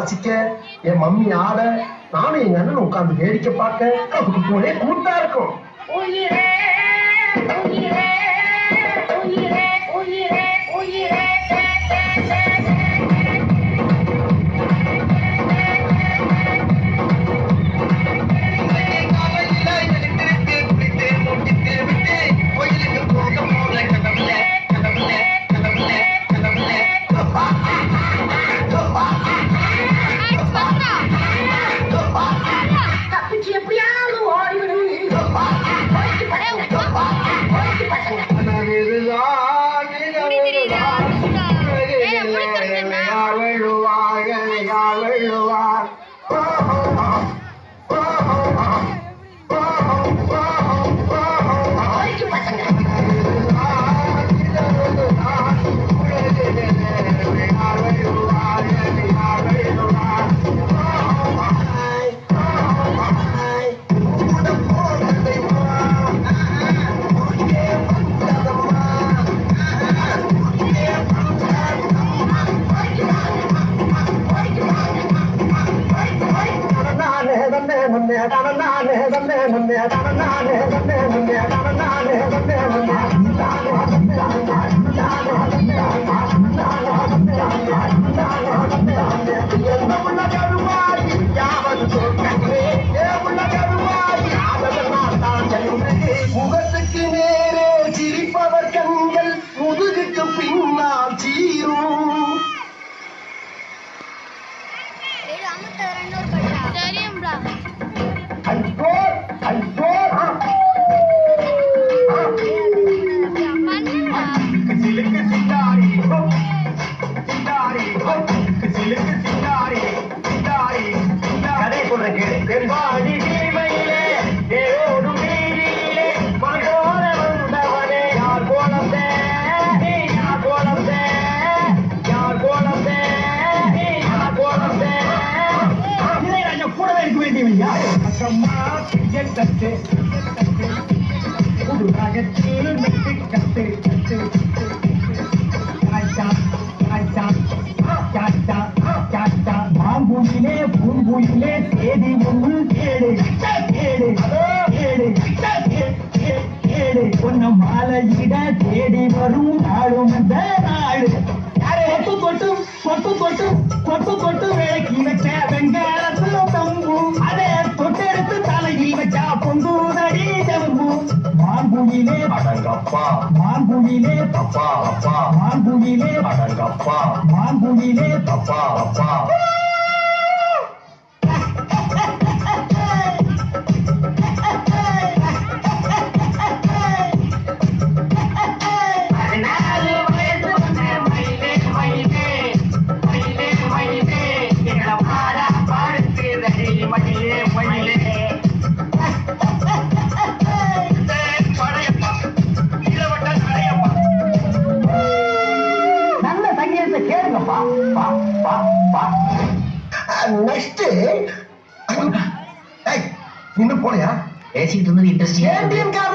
வாசிக்க, என் மம்மி ஆட, நானும் எங்க அண்ணன் உட்கார்ந்து வேடிக்கை பார்க்க அதுக்கு போலே கூட்டா இருக்கும். உயிரே உயிரே உயிரே உயிரே உயிரே முகத்துக்கு நேரே சிரிப்பவர் கண்கள் முதுகுக்கு பின்னால் சீரும். மாங்குயிலே பூங்குயிலே தேடி ஒன்று கேடு கேடு கேடு கேடு பொன்ன மாலையிட தேடி வரும் நாளும் அந்த நாடு கொட்டு கொட்டு கொட்டு கொட்டு கொட்டு கொட்டு விளக்கி வச்ச வெங்காலத்துல தம்பு அதே தொட்டெடுத்து தலையில் வச்சா பொங்குதடி தம்பு மாங்குயிலே அடங்கப்பா, மாங்குயிலே அப்பா அப்பா, மாங்குயிலே அடங்கப்பா, மாங்குயிலே அப்பா அப்பா. நெக்ஸ்ட் இன்னும் போலையா? பேசிட்டு இருந்தது இன்ட்ரெஸ்டிங். ATM card